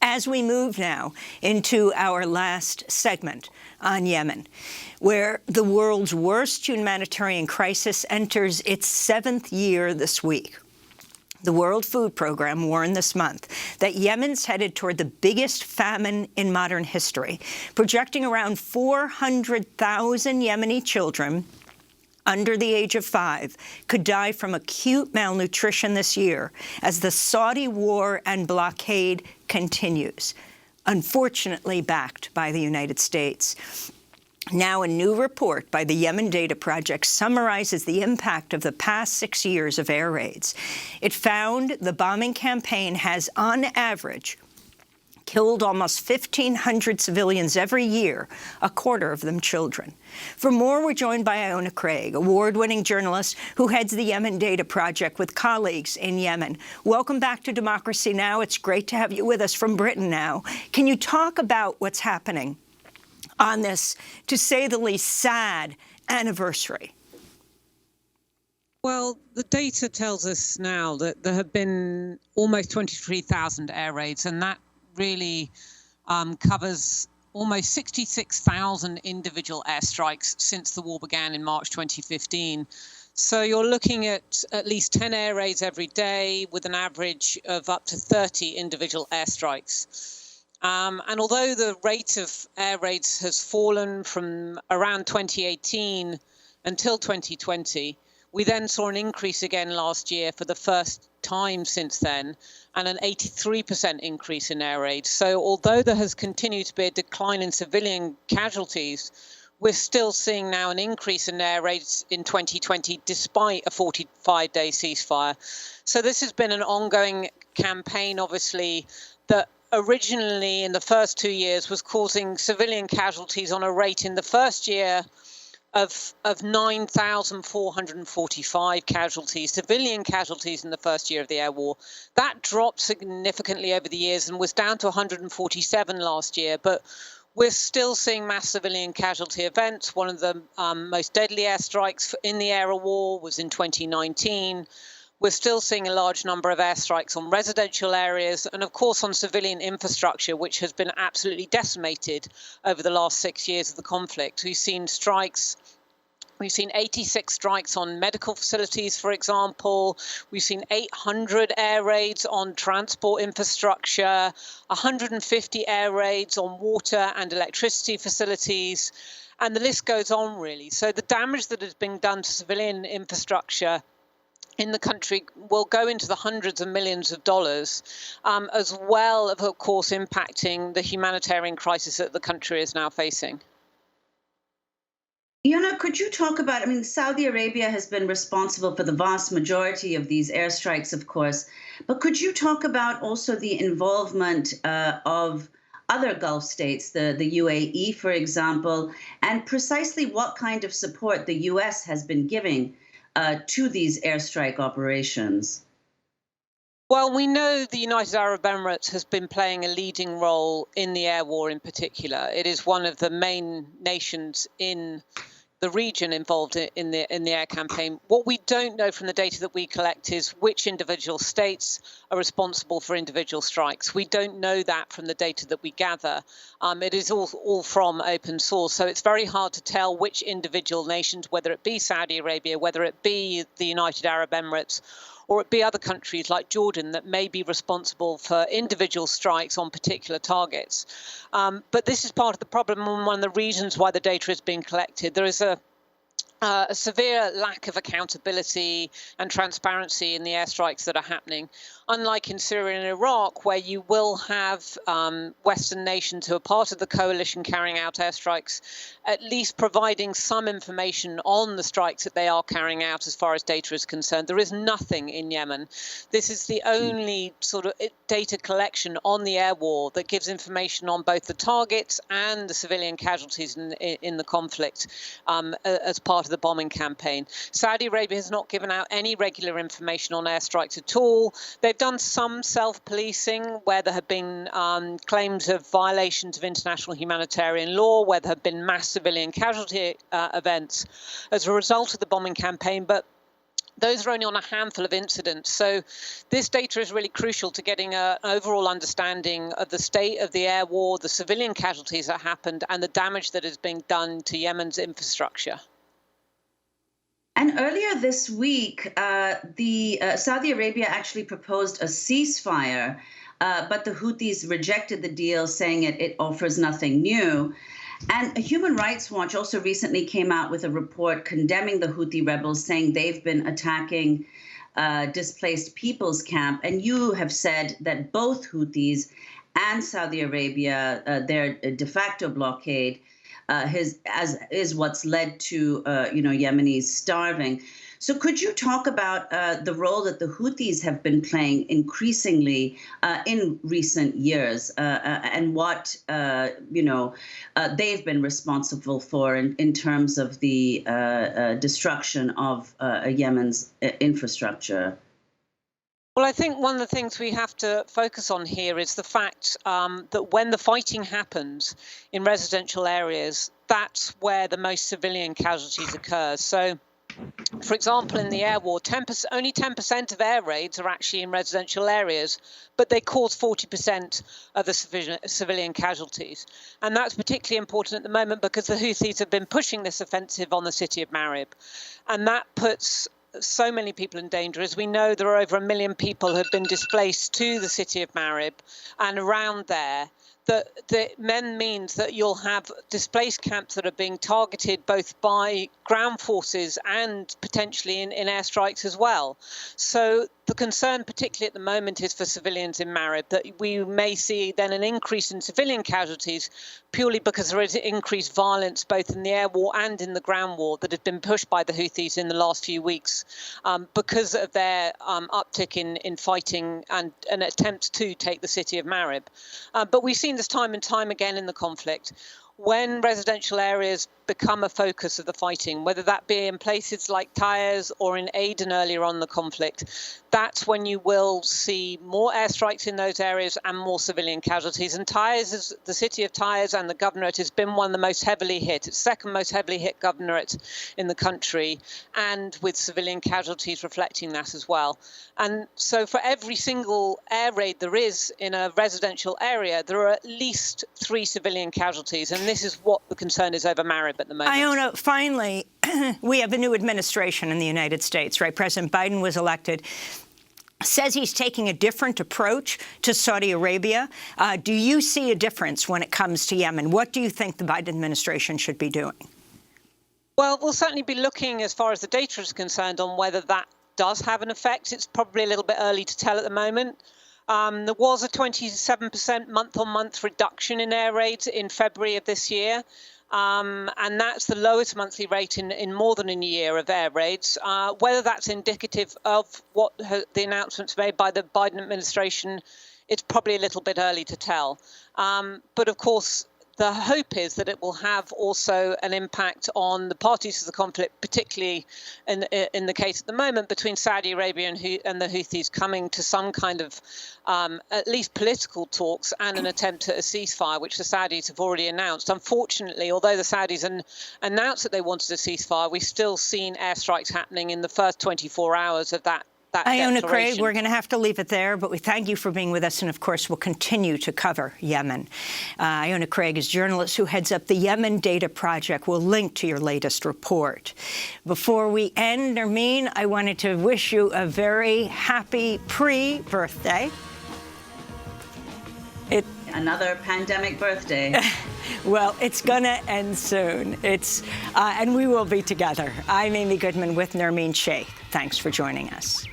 As we move now into our last segment on Yemen, where the world's worst humanitarian crisis enters its 7th year this week. The World Food Programme warned this month that Yemen's headed toward the biggest famine in modern history, projecting around 400,000 Yemeni children under the age of 5 could die from acute malnutrition this year as the Saudi war and blockade continues, unfortunately backed by the United States. Now, a new report by the Yemen Data Project summarizes the impact of the past 6 years of air raids. It found the bombing campaign has, on average, killed almost 1,500 civilians every year, a quarter of them children. For more, we're joined by Iona Craig, award-winning journalist who heads the Yemen Data Project with colleagues in Yemen. Welcome back to Democracy Now! It's great to have you with us from Britain now. Can you talk about what's happening on this, to say the least, sad anniversary? Well, the data tells us now that there have been almost 23,000 air raids, and that really covers almost 66,000 individual airstrikes since the war began in March 2015. So you're looking at least 10 air raids every day with an average of up to 30 individual airstrikes. And although the rate of air raids has fallen from around 2018 until 2020, we then saw an increase again last year for the first time since then, and an 83% increase in air raids. So although there has continued to be a decline in civilian casualties, we're still seeing now an increase in air raids in 2020, despite a 45-day ceasefire. So this has been an ongoing campaign, obviously, that originally in the first 2 years was causing civilian casualties on a rate in the first year of 9,445 casualties, civilian casualties in the first year of the air war. That dropped significantly over the years and was down to 147 last year, but we're still seeing mass civilian casualty events. One of the most deadly airstrikes in the air war was in 2019. We're still seeing a large number of airstrikes on residential areas and, of course, on civilian infrastructure, which has been absolutely decimated over the last 6 years of the conflict. We've seen strikes. We've seen 86 strikes on medical facilities, for example. We've seen 800 air raids on transport infrastructure, 150 air raids on water and electricity facilities, and the list goes on, really. So the damage that has been done to civilian infrastructure in the country will go into the hundreds of millions of dollars, as well as, of course, impacting the humanitarian crisis that the country is now facing. Iona, could you talk about, Saudi Arabia has been responsible for the vast majority of these airstrikes, of course, but could you talk about also the involvement of other Gulf states, the UAE, for example, and precisely what kind of support the U.S. has been giving to these airstrike operations? Well, we know the United Arab Emirates has been playing a leading role in the air war in particular. It is one of the main nations in the region involved in the air campaign. What we don't know from the data that we collect is which individual states are responsible for individual strikes. We don't know that from the data that we gather. It is all from open source, so it's very hard to tell which individual nations, whether it be Saudi Arabia, whether it be the United Arab Emirates, or it be other countries like Jordan that may be responsible for individual strikes on particular targets. But this is part of the problem and one of the reasons why the data is being collected. There is a severe lack of accountability and transparency in the airstrikes that are happening. Unlike in Syria and Iraq, where you will have Western nations who are part of the coalition carrying out airstrikes, at least providing some information on the strikes that they are carrying out as far as data is concerned. There is nothing in Yemen. This is the only sort of data collection on the air war that gives information on both the targets and the civilian casualties in the conflict as part of the bombing campaign. Saudi Arabia has not given out any regular information on airstrikes at all. They've done some self-policing where there have been claims of violations of international humanitarian law, where there have been mass civilian casualty events as a result of the bombing campaign. But those are only on a handful of incidents. So this data is really crucial to getting an overall understanding of the state of the air war, the civilian casualties that happened, and the damage that is being done to Yemen's infrastructure. And earlier this week, Saudi Arabia actually proposed a ceasefire, but the Houthis rejected the deal, saying it offers nothing new. And Human Rights Watch also recently came out with a report condemning the Houthi rebels, saying they've been attacking displaced people's camp. And you have said that both Houthis and Saudi Arabia, their de facto blockade, is what's led to Yemenis starving. So could you talk about the role that the Houthis have been playing increasingly in recent years and what they've been responsible for in terms of the destruction of Yemen's infrastructure? Well, I think one of the things we have to focus on here is the fact that when the fighting happens in residential areas, that's where the most civilian casualties occur. So, for example, in the air war, only 10% of air raids are actually in residential areas, but they cause 40% of the civilian casualties. And that's particularly important at the moment because the Houthis have been pushing this offensive on the city of Marib. And that puts so many people in danger. As we know, there are over 1 million people who have been displaced to the city of Marib and around there. That then means that you'll have displaced camps that are being targeted both by ground forces and potentially in airstrikes as well. So the concern, particularly at the moment, is for civilians in Marib, that we may see then an increase in civilian casualties purely because there is increased violence both in the air war and in the ground war that has been pushed by the Houthis in the last few weeks because of their uptick in fighting and an attempt to take the city of Marib. But we've seen this time and time again in the conflict. When residential areas become a focus of the fighting, whether that be in places like Taiz or in Aden earlier on in the conflict, that's when you will see more airstrikes in those areas and more civilian casualties. And Taiz, the city of Taiz and the governorate has been one of the most heavily hit. It's second most heavily hit governorate in the country, and with civilian casualties reflecting that as well. And so for every single air raid there is in a residential area, there are at least 3 civilian casualties. And this is what the concern is over Marib at the moment. Iona, finally, we have a new administration in the United States, right? President Biden was elected. Says he's taking a different approach to Saudi Arabia. Do you see a difference when it comes to Yemen? What do you think the Biden administration should be doing? Well, we'll certainly be looking, as far as the data is concerned, on whether that does have an effect. It's probably a little bit early to tell at the moment. There was a 27% month-on-month reduction in air raids in February of this year. And that's the lowest monthly rate in more than a year of air raids. Whether that's indicative of what the announcements made by the Biden administration, it's probably a little bit early to tell. But of course, the hope is that it will have also an impact on the parties to the conflict, particularly in the case at the moment between Saudi Arabia and the Houthis, coming to some kind of at least political talks and an attempt at a ceasefire, which the Saudis have already announced. Unfortunately, although the Saudis announced that they wanted a ceasefire, we've still seen airstrikes happening in the first 24 hours of that. Iona Craig, we're going to have to leave it there, but we thank you for being with us, and of course we'll continue to cover Yemen. Iona Craig is a journalist who heads up the Yemen Data Project. We'll link to your latest report. Before we end, Nermeen, I wanted to wish you a very happy pre-birthday. Another pandemic birthday. Well, it's going to end soon. And we will be together. I'm Amy Goodman with Nermeen Sheikh. Thanks for joining us.